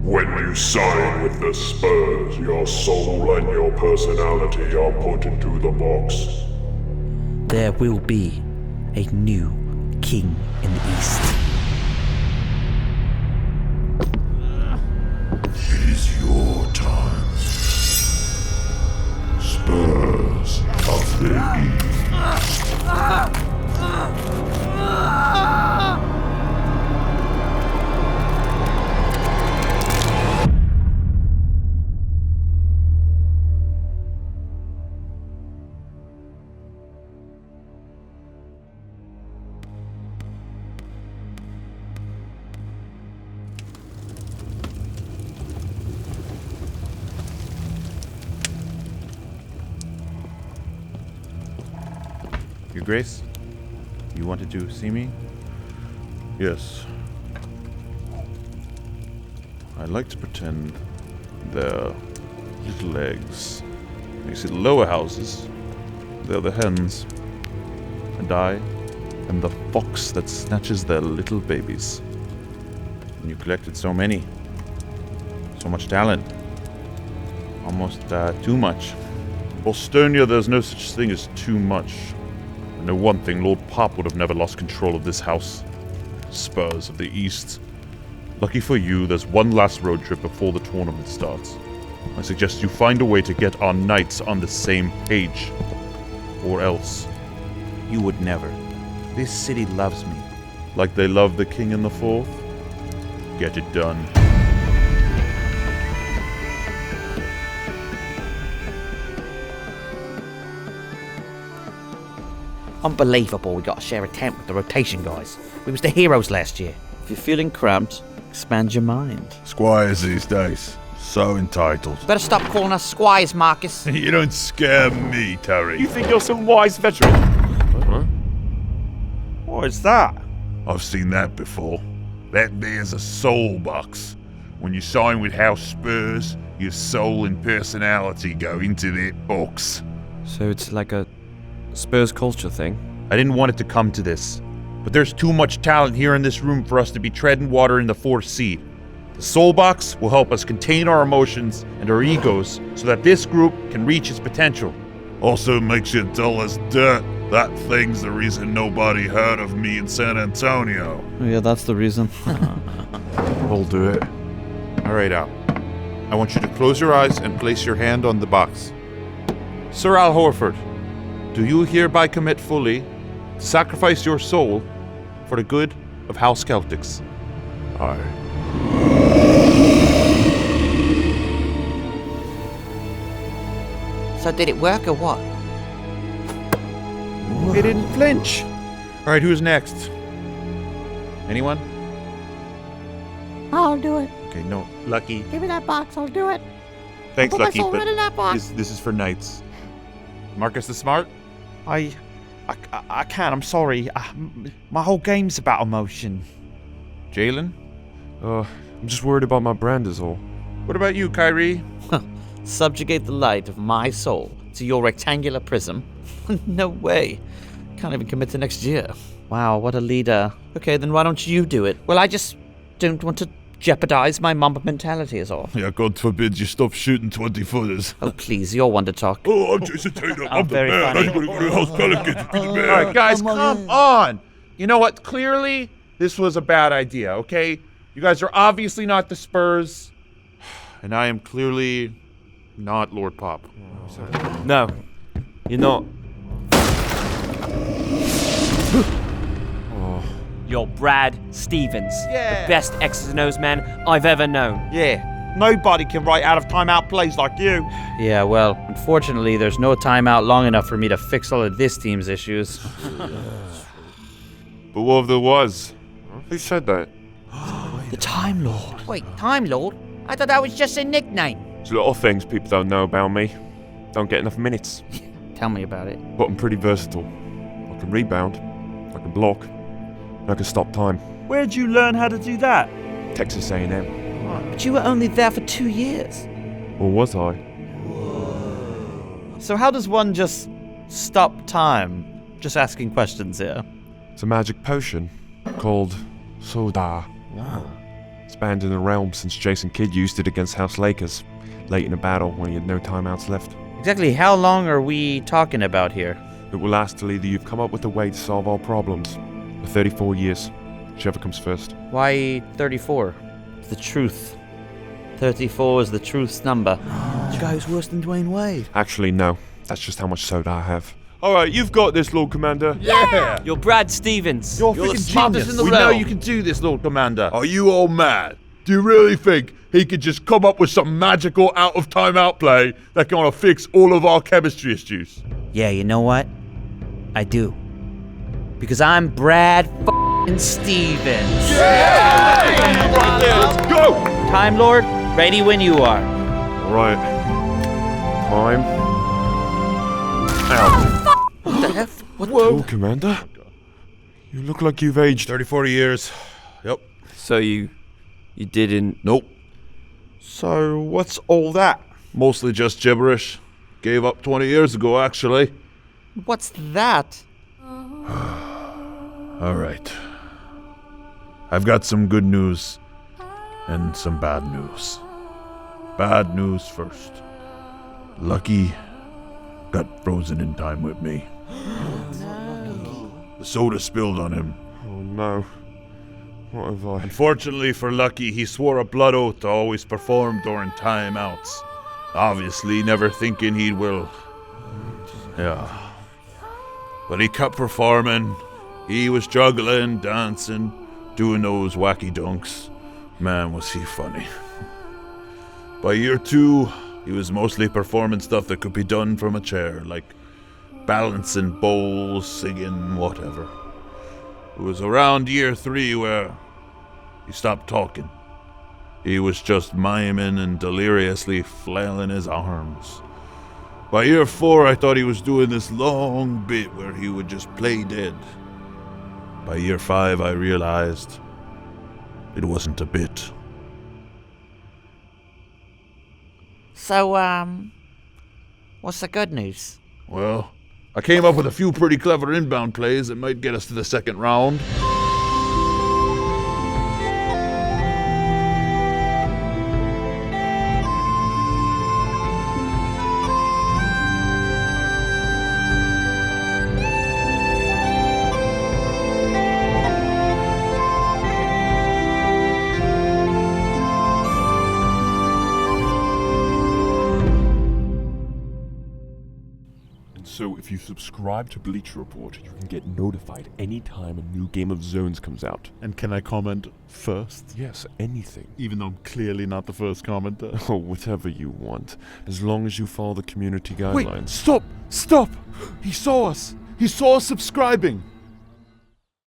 When you sign with the Spurs, your soul and your personality are put into the box. There will be a new king in the East. It is your time. Spurs of the East. Your Grace, you wanted to see me? Yes. I like to pretend they're little eggs. You see the lower houses, they're the hens. And I am the fox that snatches their little babies. And you collected so many. So much talent. Almost too much. In Bostonia, there's no such thing as too much. I know one thing, Lord Pop would have never lost control of this house. Spurs of the East. Lucky for you, there's one last road trip before the tournament starts. I suggest you find a way to get our knights on the same page. Or else. You would never. This city loves me. Like they love the king in the fourth? Get it done. Unbelievable we got to share a tent with the rotation guys. We was the heroes last year. If you're feeling cramped, expand your mind. Squires these days. So entitled. Better stop calling us squires, Marcus. You don't scare me, Terry. You think you're some wise veteran? Huh? What is that? I've seen that before. That there's a soul box. When you sign with House Spurs, your soul and personality go into that box. So it's like a Spurs culture thing? I didn't want it to come to this, but there's too much talent here in this room for us to be treading water in the fourth seed. The soul box will help us contain our emotions and our egos so that this group can reach its potential. Also makes you dull as dirt. That thing's the reason nobody heard of me in San Antonio. Yeah, that's the reason. We'll do it. Alright, Al. I want you to close your eyes and place your hand on the box. Sir Al Horford, do you hereby commit fully to sacrifice your soul for the good of House Celtics? Aye. So did it work or what? They didn't flinch. Alright, who's next? Anyone? I'll do it. Okay, no. Lucky. Give me that box, I'll do it. Thanks, I'll put Lucky, my soul but right in that box. this is for knights. Marcus the Smart? I can't. I'm sorry. My whole game's about emotion. Jalen? I'm just worried about my brand is all. What about you, Kyrie? Subjugate the light of my soul to your rectangular prism? No way. Can't even commit to next year. Wow, what a leader. Okay, then why don't you do it? Well, I just don't want to jeopardize my mamba mentality is all. Yeah, God forbid you stop shooting 20-footers. Oh, please, you're one to talk. Oh, I'm Jason Tatum. I'm the very man. funny. I'm gonna go to House Pelicans and be the man. Alright, guys, come on! You know what? Clearly, this was a bad idea, okay? You guys are obviously not the Spurs. And I am clearly not Lord Pop. No, you're not. You're Brad Stevens, Yeah. the best X's and O's man I've ever known. Yeah, nobody can write out of timeout plays like you. Yeah, well, unfortunately, there's no timeout long enough for me to fix all of this team's issues. But what if there was? Who said that? The Time Lord. Wait, Time Lord? I thought that was just a nickname. There's a lot of things people don't know about me. Don't get enough minutes. Tell me about it. But I'm pretty versatile. I can rebound, I can block, and I can stop time. Where'd you learn how to do that? Texas A&M. But you were only there for 2 years. Or was I? So how does one just stop time? Just asking questions here. It's a magic potion called Soda. It's It's banned in the realm since Jason Kidd used it against House Lakers, late in a battle when he had no timeouts left. Exactly how long are we talking about here? It will last till either you've come up with a way to solve all problems, or 34 years, whichever comes first. Why 34? It's the truth. 34 is the truth's number. This guy's worse than Dwayne Wade. Actually, no. That's just how much soda I have. Alright, you've got this, Lord Commander. Yeah! You're Brad Stevens. You're the freaking smartest genius. in the We realm. know you can do this, Lord Commander. Are you all mad? Do you really think he could just come up with some magical out-of-time outplay that can fix all of our chemistry issues? Yeah, you know what? I do. Because I'm Brad f***ing Stevens. Right there, let's go! Time Lord, ready when you are. Alright. Time. Out. What the F? What Lord Commander? You look like you've aged. 34 years. Yep. So you didn't... Nope. So, what's all that? Mostly just gibberish. Gave up 20 years ago, actually. What's that? Alright. I've got some good news and some bad news. Bad news first. Lucky got frozen in time with me. The soda spilled on him. Oh no. What have I... Unfortunately for Lucky, he swore a blood oath to always perform during timeouts. Obviously, never thinking he will. Yeah. But he kept performing. He was juggling, dancing, doing those wacky dunks. Man, was he funny. By year 2, he was mostly performing stuff that could be done from a chair, like balancing bowls, singing, whatever. It was around year 3 where he stopped talking. He was just miming and deliriously flailing his arms. By year 4, I thought he was doing this long bit where he would just play dead. By year 5, I realized it wasn't a bit. So, what's the good news? Well, I came up with a few pretty clever inbound plays that might get us to the second round. So if you subscribe to Bleacher Report, you can get notified anytime a new Game of Zones comes out. And can I comment first? Yes, anything. Even though I'm clearly not the first commenter. Oh, whatever you want. As long as you follow the community Wait, guidelines. stop! Stop! He saw us! He saw us subscribing!